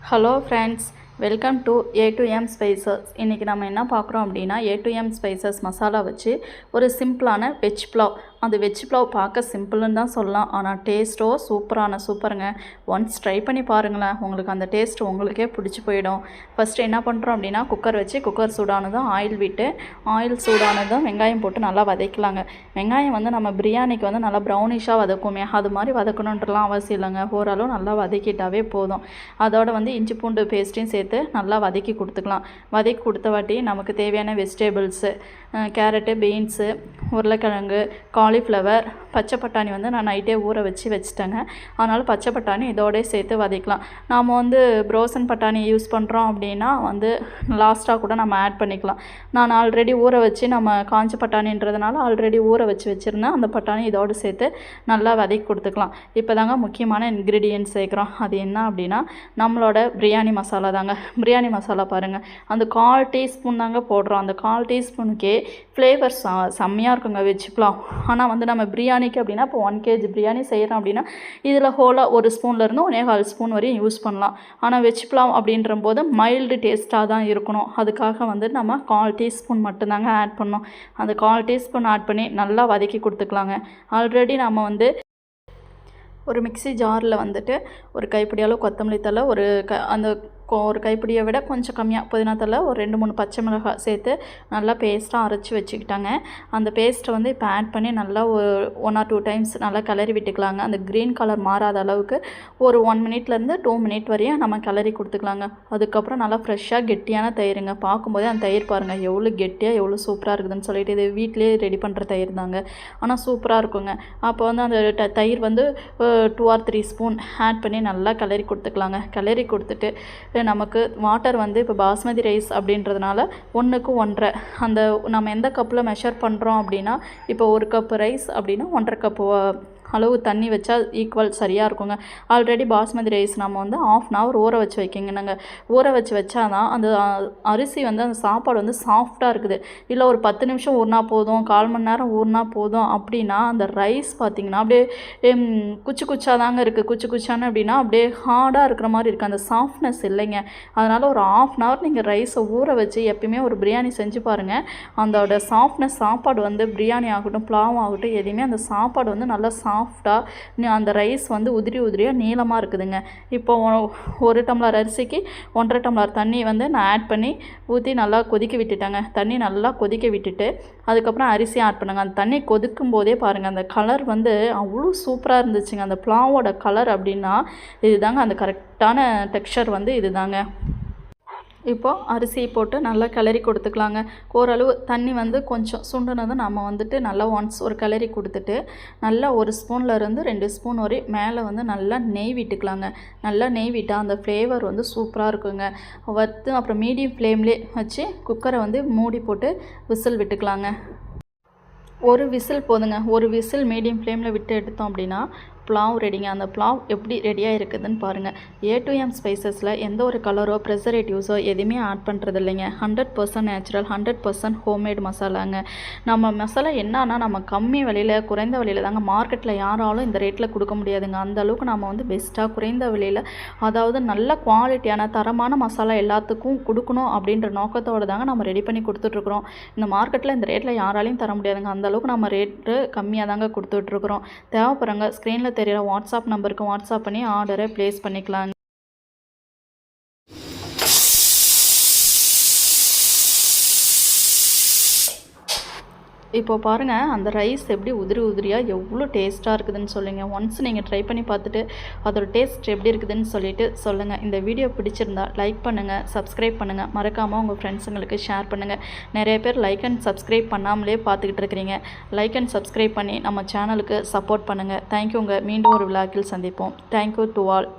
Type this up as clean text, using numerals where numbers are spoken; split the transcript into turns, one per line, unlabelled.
Hello friends, welcome to A2M spices. இன்றைக்கி நம்ம என்ன பார்க்குறோம் அப்படின்னா A2M ஸ்பைசஸ் மசாலா வச்சு ஒரு சிம்பிளான வெஜ் புலாவ். அந்த வெஜ் புலாவ் பார்க்க சிம்பிள்னு தான் சொல்லலாம், ஆனால் டேஸ்ட்டோ சூப்பருங்க. ஒன்ஸ் ட்ரை பண்ணி பாருங்களேன், உங்களுக்கு அந்த டேஸ்ட் உங்களுக்கே பிடிச்சி போயிடும். ஃபஸ்ட்டு என்ன பண்ணுறோம் அப்படின்னா குக்கர் வச்சு குக்கர் சூடானதும் ஆயில் விட்டு ஆயில் சூடானதும் வெங்காயம் போட்டு நல்லா வதக்கலாங்க. வெங்காயம் வந்து நம்ம பிரியாணிக்கு வந்து நல்லா ப்ரௌனிஷாக வதக்குமே, அது மாதிரி வதக்கணுன்றலாம் அவசியம் இல்லைங்க. ஓரளவு நல்லா வதக்கிட்டாவே போதும். அதோட வந்து இஞ்சி பூண்டு பேஸ்ட்டையும் சேர்த்து நல்லா வதக்கி கொடுத்துக்கலாம். வதக்கி கொடுத்த வாட்டி நமக்கு தேவையான வெஜிடபிள்ஸு கேரட்டு, பீன்ஸு, உருளைக்கிழங்கு, காலிஃப்ளவர், பச்சை பட்டாணி வந்து நான் நைட்டே ஊற வச்சுட்டேங்க. அதனால் பச்சை பட்டாணி இதோடய சேர்த்து வதக்கலாம். நாம் வந்து ப்ரோசன் பட்டாணி யூஸ் பண்ணுறோம் அப்படின்னா வந்து லாஸ்ட்டாக கூட நம்ம ஆட் பண்ணிக்கலாம். நான் ஆல்ரெடி ஊற வச்சு நம்ம காஞ்ச பட்டாணின்றதுனால ஆல்ரெடி ஊற வச்சுருந்தேன். அந்த பட்டாணி இதோடு சேர்த்து நல்லா வதக்கி கொடுத்துக்கலாம். இப்போ தாங்க முக்கியமான இன்க்ரீடியன்ட்ஸ் சேர்க்குறோம். அது என்ன அப்படின்னா நம்மளோட பிரியாணி மசாலா தாங்க. பிரியாணி மசாலா பாருங்கள், அந்த 1/4 டீஸ்பூன் தாங்க போடுறோம். அந்த 1/4 டீஸ்பூனுக்கே ஃப்ளேவர்ஸ் செம்மையாக இருக்குங்க வெஜ் புலாவ். ஆனால் வந்து நம்ம பிரியாணிக்கு அப்படின்னா இப்போ 1 kg பிரியாணி செய்கிறோம் அப்படின்னா இதில் ஹோலாக 1 ஸ்பூன்லேருந்து 1/4 ஸ்பூன் வரையும் யூஸ் பண்ணலாம். ஆனால் வெஜ் புலாவ் அப்படின்ற போது மைல்டு டேஸ்ட்டாக தான் இருக்கணும். அதுக்காக வந்து நம்ம 1/4 டீஸ்பூன் மட்டும்தாங்க ஆட் பண்ணோம். அந்த 1/4 டீஸ்பூன் ஆட் பண்ணி நல்லா வதக்கி கொடுத்துக்கலாங்க. ஆல்ரெடி நம்ம வந்து ஒரு மிக்ஸி ஜாரில் வந்துட்டு ஒரு கைப்பிடி அளவு கொத்தமல்லி தழை, ஒரு கைப்பிடியை விட கொஞ்சம் கம்மியாக புதினா தழை, ஒரு 2-3 பச்சை மிளகாய் சேர்த்து நல்லா பேஸ்ட்டாக அரைச்சி வச்சுக்கிட்டாங்க. அந்த பேஸ்ட்டை வந்து இப்போ ஆட் பண்ணி நல்லா ஒரு 1 or 2 டைம்ஸ் நல்லா கிளறி விட்டுக்கலாங்க. அந்த க்ரீன் கலர் மாறாத அளவுக்கு ஒரு 1 minute-லேருந்து 2 minute வரையும் நம்ம கிளறி கொடுத்துக்கலாங்க. அதுக்கப்புறம் நல்லா ஃப்ரெஷ்ஷாக கெட்டியான தயிருங்க. பார்க்கும்போதே அந்த தயிர் பாருங்கள் எவ்வளோ கெட்டியாக எவ்வளோ சூப்பராக இருக்குதுன்னு சொல்லிட்டு, இது வீட்டிலே ரெடி பண்ணுற தயிர் தாங்க, ஆனால் சூப்பராக இருக்குங்க. அப்போ வந்து அந்த தயிர் வந்து 2 or 3 ஸ்பூன் ஆட் பண்ணி நல்லா கிளறி கொடுத்துக்கலாங்க. கிளறி கொடுத்துட்டு நமக்கு வாட்டர் வந்து இப்போ பாஸ்மதி ரைஸ் அப்படின்றதுனால 1க்கு 1.5 அந்த நம்ம எந்த கப்பில் மெஷர் பண்ணுறோம் அப்படின்னா இப்போ 1 கப் ரைஸ் அப்படின்னா 1.5 கப்பு அளவு தண்ணி வச்சா ஈக்குவல் சரியாக இருக்குங்க. ஆல்ரெடி பாஸ்மதி ரைஸ் நம்ம வந்து 1/2 hour ஊற வச்சு வைக்கிங்கன்னாங்க. ஊற வச்சா தான் அந்த அரிசி வந்து அந்த சாப்பாடு வந்து சாஃப்டாக இருக்குது. இல்லை ஒரு 10 நிமிஷம் ஊறினா போதும், 1/4 மணி நேரம் ஊறினா போதும் அப்படின்னா அந்த ரைஸ் பார்த்திங்கன்னா அப்படியே குச்சாக தாங்க இருக்குது. குச்சான்னு அப்படின்னா அப்படியே ஹார்டாக இருக்கிற மாதிரி இருக்குது, அந்த சாஃப்ட்னஸ் இல்லைங்க. அதனால் ஒரு 1/2 hour நீங்கள் ரைஸை ஊற வச்சு எப்பயுமே ஒரு பிரியாணி செஞ்சு பாருங்கள். அதோட சாஃப்ட்னஸ் சாப்பாடு வந்து பிரியாணி ஆகட்டும் புலாவ் ஆகட்டும் எதுவுமே அந்த சாப்பாடு வந்து நல்லா சாஃப்டாக அந்த ரைஸ் வந்து உதிரியாக நீளமாக இருக்குதுங்க. இப்போ 1 டம்ளர் அரிசிக்கு 1.5 டம்ளர் தண்ணி வந்து நான் ஆட் பண்ணி ஊற்றி நல்லா கொதிக்க விட்டுட்டேங்க. தண்ணி நல்லா கொதிக்க விட்டுட்டு அதுக்கப்புறம் அரிசி ஆட் பண்ணுங்க. அந்த தண்ணி கொதிக்கும் போதே பாருங்கள் அந்த கலர் வந்து அவ்வளோ சூப்பராக இருந்துச்சுங்க. அந்த புலாவோட கலர் அப்படின்னா இதுதாங்க, அந்த கரெக்டான டெக்ஸ்சர் வந்து இதுதாங்க. இப்போது அரிசியை போட்டு நல்லா கிளறி கொடுத்துக்கலாங்க. ஓரளவு தண்ணி வந்து கொஞ்சம் சுண்டுனதும் நம்ம வந்துட்டு நல்லா ஒன்ஸ் ஒரு கிளறி கொடுத்துட்டு நல்லா 1 ஸ்பூன்லேருந்து 2 ஸ்பூன் வரை மேலே வந்து நல்லா நெய் விட்டுக்கலாங்க. நல்லா நெய் விட்டால் அந்த ஃப்ளேவர் வந்து சூப்பராக இருக்குங்க. அப்புறம் மீடியம் ஃப்ளேம்லேயே வச்சு குக்கரை வந்து மூடி போட்டு விசில் விட்டுக்கலாங்க. 1 விசில் போதுங்க. 1 விசில் மீடியம் ஃப்ளேமில் விட்டு எடுத்தோம் அப்படின்னா புலாவ் ரெடிங்க. அந்த புலாவ் எப்படி ரெடியாக இருக்குதுன்னு பாருங்கள். A2M ஸ்பைசஸில் எந்த ஒரு கலரோ ப்ரெசர்வேட்டிவ்ஸோ எதுவுமே ஆட் பண்ணுறது இல்லைங்க. 100% நேச்சுரல், 100% ஹோம்மேட் மசாலாங்க. நம்ம மசாலா என்னன்னா நம்ம கம்மி விலையில் குறைந்த விலையில் தாங்க, மார்க்கெட்டில் யாராலும் இந்த ரேட்டில் கொடுக்க முடியாதுங்க. அந்த அளவுக்கு நம்ம வந்து பெஸ்ட்டாக குறைந்த விலையில், அதாவது நல்ல குவாலிட்டியான தரமான மசாலா எல்லாத்துக்கும் கொடுக்கணும் அப்படின்ற நோக்கத்தோடு தாங்க நம்ம ரெடி பண்ணி கொடுத்துட்ருக்குறோம். இந்த மார்க்கெட்டில் இந்த ரேட்டில் யாராலையும் தர முடியாதுங்க. அந்த அளவுக்கு நம்ம ரேட்டு கம்மியாக தாங்க கொடுத்துட்ருக்குறோம். தேவைப்படுறவங்க ஸ்க்ரீனில் தெரிகிற வாட்ஸ்அப் நம்பருக்கு வாட்ஸ்அப் பண்ணி ஆர்டரை ப்ளேஸ் பண்ணிக்கலாங்க. இப்போ பாருங்கள் அந்த ரைஸ் எப்படி உதிரியாக எவ்வளோ டேஸ்ட்டாக இருக்குதுன்னு சொல்லுங்கள். ஒன்ஸ் நீங்கள் ட்ரை பண்ணி பார்த்துட்டு அதோட டேஸ்ட் எப்படி இருக்குதுன்னு சொல்லிட்டு சொல்லுங்கள். இந்த வீடியோ பிடிச்சிருந்தா லைக் பண்ணுங்கள், சப்ஸ்கிரைப் பண்ணுங்கள், மறக்காமல் உங்கள் ஃப்ரெண்ட்ஸுங்களுக்கு ஷேர் பண்ணுங்கள். நிறைய பேர் லைக் அண்ட் சப்ஸ்கிரைப் பண்ணாமலே பார்த்துக்கிட்டு இருக்கிறீங்க. லைக் அண்ட் சப்ஸ்கிரைப் பண்ணி நம்ம சேனலுக்கு சப்போர்ட் பண்ணுங்கள். தேங்க்யூங்க. மீண்டும் ஒரு விழாக்கில் சந்திப்போம். Thank you to all.